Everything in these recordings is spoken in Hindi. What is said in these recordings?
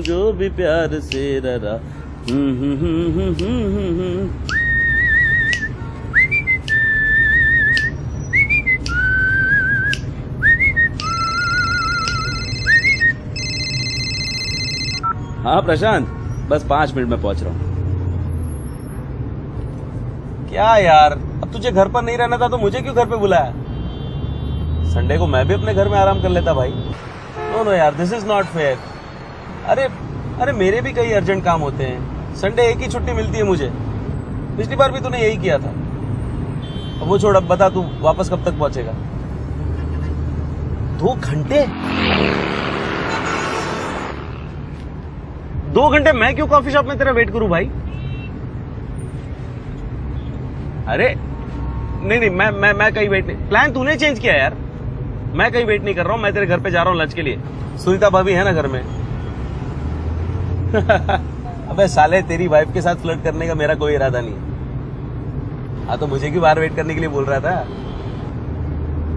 जो भी प्यार से ररा। हाँ प्रशांत, बस 5 मिनट में पहुंच रहा हूँ। क्या यार, अब तुझे घर पर नहीं रहना था तो मुझे क्यों घर पे बुलाया? संडे को मैं भी अपने घर में आराम कर लेता भाई। नो नो यार, दिस इज नॉट फेयर। अरे मेरे भी कई अर्जेंट काम होते हैं। संडे एक ही छुट्टी मिलती है मुझे। पिछली बार भी तूने यही किया था। अब वो छोड़, अब बता तू वापस कब तक पहुंचेगा? 2 घंटे? 2 घंटे मैं क्यों कॉफी शॉप में तेरा वेट करूं भाई? अरे नहीं, मैं कहीं वेट नहीं। प्लान तूने चेंज किया यार। मैं कहीं वेट नहीं कर रहा हूं। मैं तेरे घर पे जा रहा हूं लंच के लिए। सुनीता भाभी है ना घर में? अबे साले, तेरी वाइफ के साथ फ्लर्ट करने का मेरा कोई इरादा नहीं है। हाँ तो मुझे क्यों बाहर वेट करने के लिए बोल रहा था?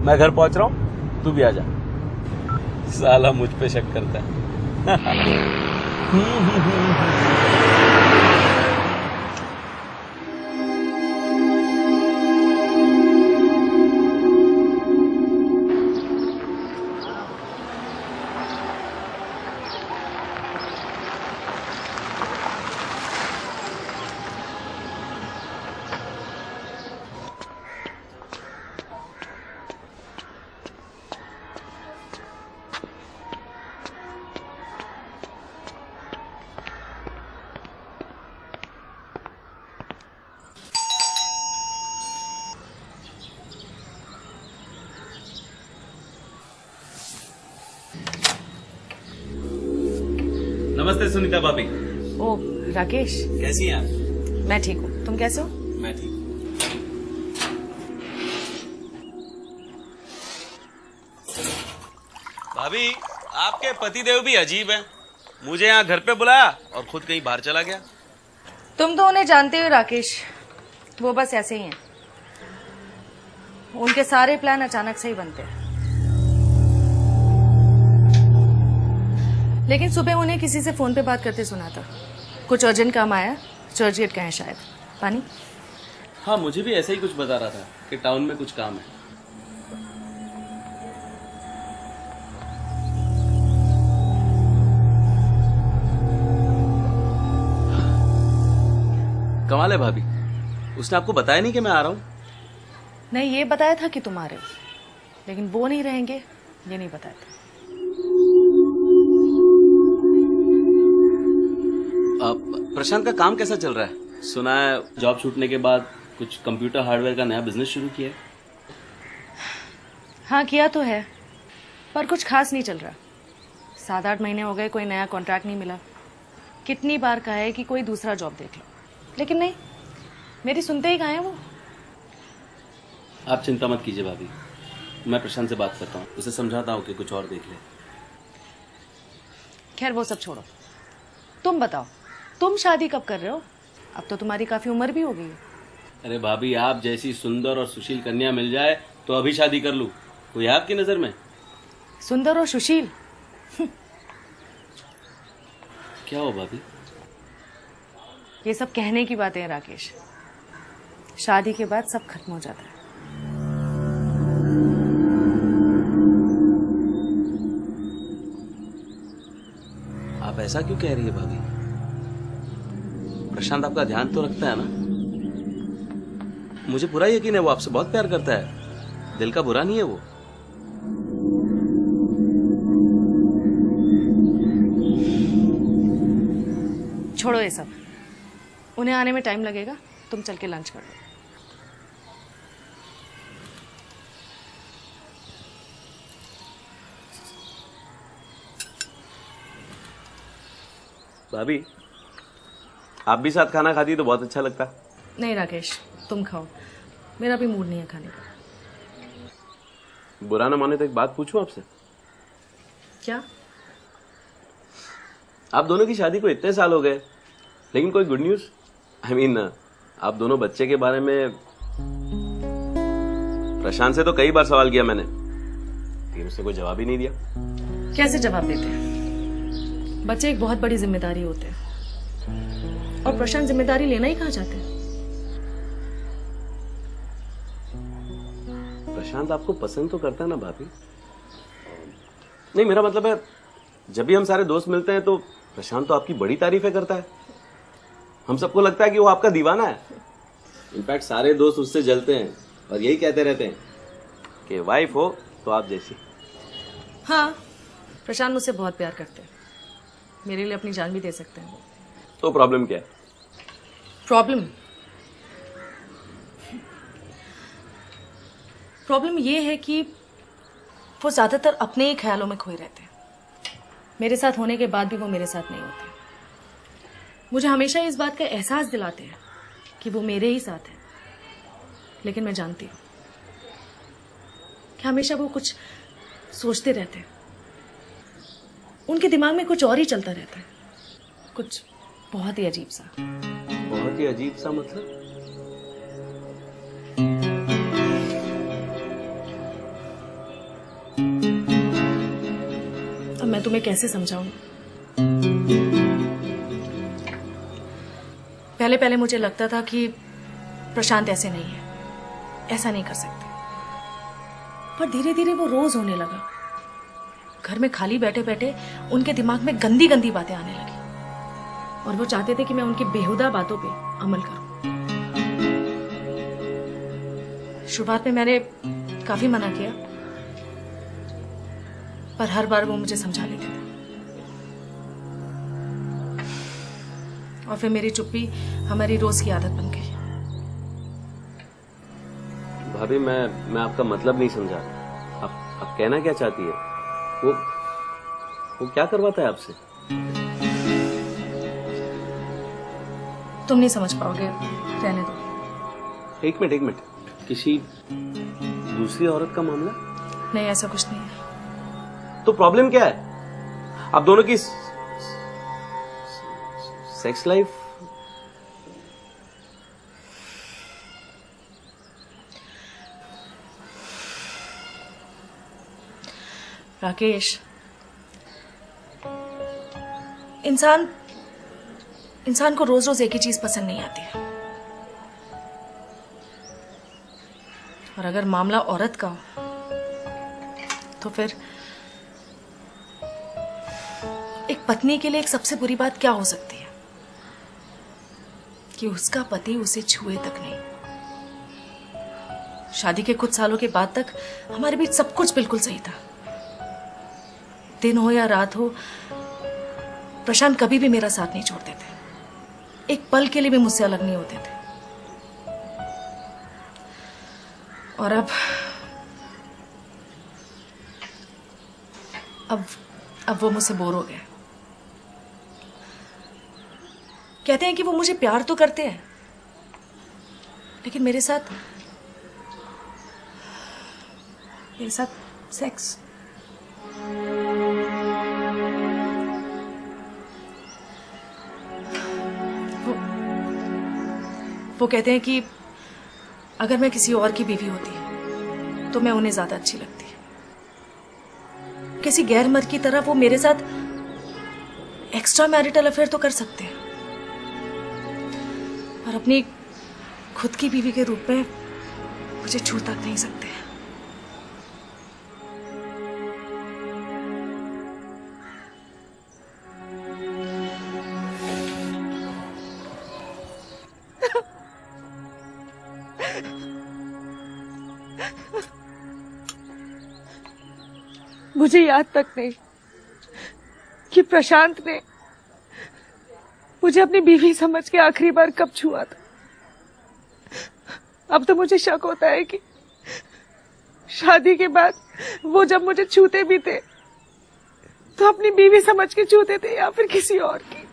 मैं घर पहुंच रहा हूं, तू भी आ जा। साला मुझ पे शक करता है। नमस्ते सुनीता भाभी। ओ राकेश, कैसी हैं आप? मैं ठीक हूँ, तुम कैसे हो? मैं ठीक। भाभी, आपके पतिदेव भी अजीब हैं। मुझे यहाँ घर पे बुलाया और खुद कहीं बाहर चला गया। तुम तो उन्हें जानते हो राकेश, वो बस ऐसे ही हैं। उनके सारे प्लान अचानक से ही बनते हैं। लेकिन सुबह उन्हें किसी से फोन पे बात करते सुना था। कुछ अर्जेंट काम आया, चर्चगेट का है शायद। पानी? हाँ, मुझे भी ऐसा ही कुछ बता रहा था कि टाउन में कुछ काम है। कमाल है भाभी, उसने आपको बताया नहीं कि मैं आ रहा हूँ? नहीं, ये बताया था कि तुम आ रहे हो, लेकिन वो नहीं रहेंगे ये नहीं बताया था। प्रशांत का काम कैसा चल रहा है? सुना है जॉब छूटने के बाद कुछ कंप्यूटर हार्डवेयर का नया बिजनेस शुरू किया है। हाँ किया तो है, पर कुछ खास नहीं चल रहा। 7-8 महीने हो गए, कोई नया कॉन्ट्रैक्ट नहीं मिला। कितनी बार कहा है कि कोई दूसरा जॉब देख लो, लेकिन नहीं, मेरी सुनते ही कहाँ है वो। आप चिंता मत कीजिए भाभी, मैं प्रशांत से बात करता हूँ, उसे समझाता हूँ कि कुछ और देख ले। खैर वो सब छोड़ो, तुम बताओ, तुम शादी कब कर रहे हो? अब तो तुम्हारी काफी उम्र भी हो गई है। अरे भाभी, आप जैसी सुंदर और सुशील कन्या मिल जाए तो अभी शादी कर लूं। कोई है आपकी नजर में? सुंदर और सुशील? क्या हो भाभी? ये सब कहने की बातें हैं राकेश, शादी के बाद सब खत्म हो जाता है। आप ऐसा क्यों कह रही है भाभी? प्रशांत आपका ध्यान तो रखता है ना? मुझे पूरा यकीन है वो आपसे बहुत प्यार करता है, दिल का बुरा नहीं है वो। छोड़ो ये सब, उन्हें आने में टाइम लगेगा, तुम चल के लंच कर लो। भाभी, आप भी साथ खाना खाती तो बहुत अच्छा लगता। नहीं राकेश, तुम खाओ, मेरा भी मूड नहीं है खाने का। बुरा ना माने तो एक बात पूछूं आपसे? क्या? आप दोनों की शादी को इतने साल हो गए, लेकिन कोई गुड न्यूज? आई मीन, आप दोनों बच्चे के बारे में प्रशांत से तो कई बार सवाल किया मैंने, लेकिन उसने कोई जवाब ही नहीं दिया। कैसे जवाब देते हैं? बच्चे एक बहुत बड़ी जिम्मेदारी होते हैं, और प्रशांत जिम्मेदारी लेना ही कहाँ चाहते हैं। प्रशांत आपको पसंद तो करता है ना भाभी? नहीं, मेरा मतलब है जब भी हम सारे दोस्त मिलते हैं तो प्रशांत तो आपकी बड़ी तारीफें करता है। हम सबको लगता है कि वो आपका दीवाना है। इनफैक्ट सारे दोस्त उससे जलते हैं और यही कहते रहते हैं कि वाइफ हो तो आप जैसी। हाँ, प्रशांत मुझसे बहुत प्यार करते हैं, मेरे लिए अपनी जान भी दे सकते हैं। तो प्रॉब्लम क्या है? प्रॉब्लम ये है कि वो ज्यादातर अपने ही ख्यालों में खोए रहते हैं। मेरे साथ होने के बाद भी वो मेरे साथ नहीं होते। मुझे हमेशा इस बात का एहसास दिलाते हैं कि वो मेरे ही साथ है, लेकिन मैं जानती हूँ कि हमेशा वो कुछ सोचते रहते हैं। उनके दिमाग में कुछ और ही चलता रहता है, कुछ बहुत ही अजीब सा। बहुत ही अजीब सा मतलब? अब मैं तुम्हें कैसे समझाऊं? पहले पहले मुझे लगता था कि प्रशांत ऐसे नहीं है, ऐसा नहीं कर सकते, पर धीरे धीरे वो रोज होने लगा। घर में खाली बैठे बैठे उनके दिमाग में गंदी गंदी बातें आने लगी, और वो चाहते थे कि मैं उनकी बेहुदा बातों पे अमल करूं। शुरुआत में मैंने काफी मना किया, पर हर बार वो मुझे समझा लेते थे, और फिर मेरी चुप्पी हमारी रोज की आदत बन गई। भाभी, मैं आपका मतलब नहीं समझा। आप कहना क्या चाहती है? वो क्या करवाता है आपसे? तुम नहीं समझ पाओगे, रहने दो। एक मिनट, किसी दूसरी औरत का मामला? नहीं, ऐसा कुछ नहीं है। तो प्रॉब्लम क्या है? आप दोनों की सेक्स लाइफ? राकेश, इंसान को रोज रोज एक ही चीज पसंद नहीं आती है, और अगर मामला औरत का हो तो फिर एक पत्नी के लिए एक सबसे बुरी बात क्या हो सकती है कि उसका पति उसे छुए तक नहीं। शादी के कुछ सालों के बाद तक हमारे बीच सब कुछ बिल्कुल सही था। दिन हो या रात हो, प्रशांत कभी भी मेरा साथ नहीं छोड़ते थे, एक पल के लिए भी मुझसे अलग नहीं होते थे। और अब वो मुझसे बोर हो गए। कहते हैं कि वो मुझे प्यार तो करते हैं, लेकिन मेरे साथ सेक्स। वो कहते हैं कि अगर मैं किसी और की बीवी होती तो मैं उन्हें ज्यादा अच्छी लगती। किसी गैर मर्द की तरह वो मेरे साथ एक्स्ट्रा मैरिटल अफेयर तो कर सकते हैं, और अपनी खुद की बीवी के रूप में मुझे छू तक नहीं सकते। मुझे याद तक नहीं कि प्रशांत ने मुझे अपनी बीवी समझ के आखिरी बार कब छुआ था। अब तो मुझे शक होता है कि शादी के बाद वो जब मुझे छूते भी थे तो अपनी बीवी समझ के छूते थे या फिर किसी और की।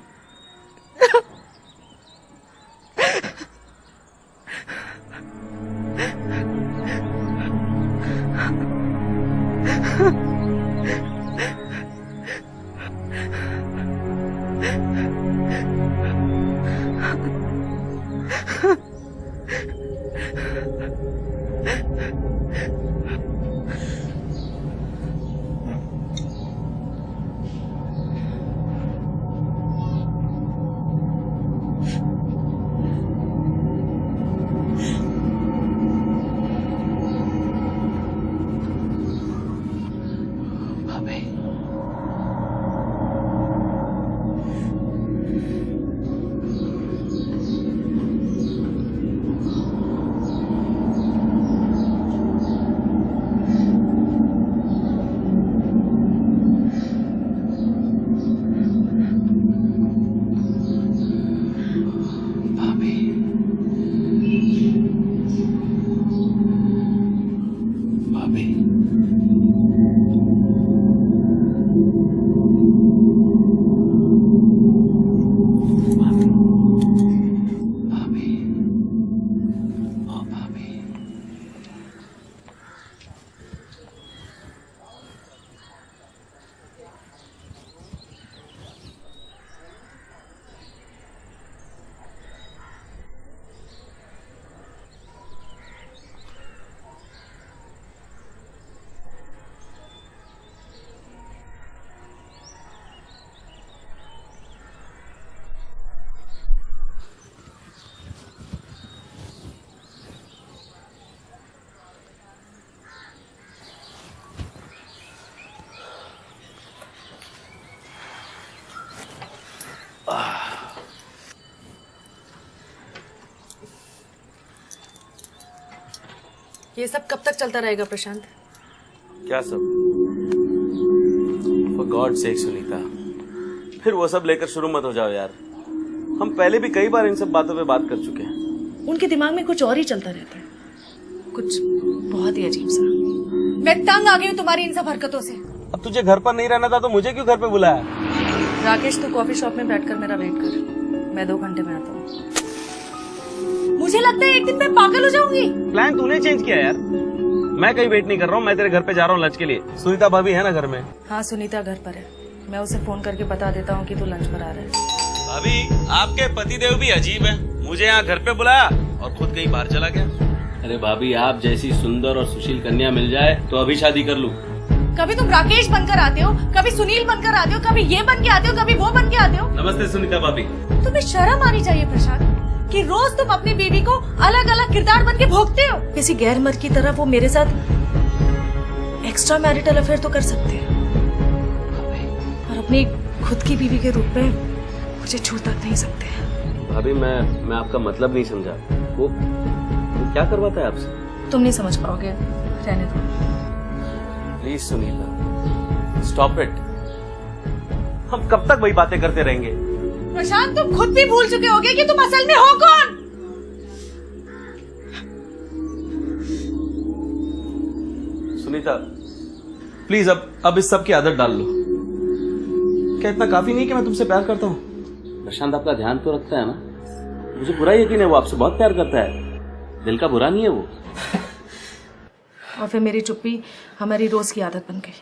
ये सब कब तक चलता रहेगा प्रशांत? क्या सब? फॉर गॉड सेक सुनीता, फिर वो सब लेकर शुरू मत हो जाओ यार। हम पहले भी कई बार इन सब बातों पे बात कर चुके हैं। उनके दिमाग में कुछ और ही चलता रहता है, कुछ बहुत ही अजीब सा। मैं तंग आ गई हूँ तुम्हारी इन सब हरकतों से। अब तुझे घर पर नहीं रहना था तो मुझे क्यों घर पे बुलाया? राकेश, तू कॉफी शॉप में बैठकर मेरा वेट कर, मैं 2 घंटे में आता हूँ। मुझे लगता है एक दिन मैं पागल हो जाऊंगी। प्लान तूने चेंज किया यार। मैं कहीं वेट नहीं कर रहा हूँ, मैं तेरे घर पे जा रहा हूँ लंच के लिए। सुनीता भाभी है ना घर में? हाँ, सुनीता घर पर है। मैं उसे फोन करके बता देता हूँ कि तू लंच पर आ रहा है। भाभी, आपके पतिदेव भी अजीब है, मुझे यहाँ घर पे बुलाया और खुद कहीं बाहर चला गया। अरे भाभी, आप जैसी सुंदर और सुशील कन्या मिल जाए तो अभी शादी कर लूं। कभी तुम राकेश बनकर आते हो, कभी सुनील बनकर आते हो, कभी ये बन के आते हो, कभी वो बन के आते हो। नमस्ते सुनीता भाभी। तुम्हें शर्म आनी चाहिए प्रशांत कि रोज तुम अपनी बीवी को अलग अलग किरदार बन के भोगते हो। किसी गैर मर्द की तरह वो मेरे साथ एक्स्ट्रा मैरिटल अफेयर तो कर सकते हैं, और अपनी खुद की बीवी के रूप में मुझे छू तक नहीं सकते। भाभी, मैं आपका मतलब नहीं समझा। वो क्या करवाता है आपसे? तुम नहीं समझ पाओगे, रहने दो। Please Sunita, stop it. हम कब तक वही बातें करते रहेंगे? प्रशांत, तुम खुद भी भूल चुके होगे कि तुम असल में हो कौन। सुनीता प्लीज, अब इस सब की आदत डाल लो। क्या इतना काफी नहीं कि मैं तुमसे प्यार करता हूँ? प्रशांत आपका ध्यान तो रखता है ना। मुझे पूरा यकीन है वो आपसे बहुत प्यार करता है, दिल का बुरा नहीं है वो। और फिर मेरी चुप्पी हमारी रोज की आदत बन गई।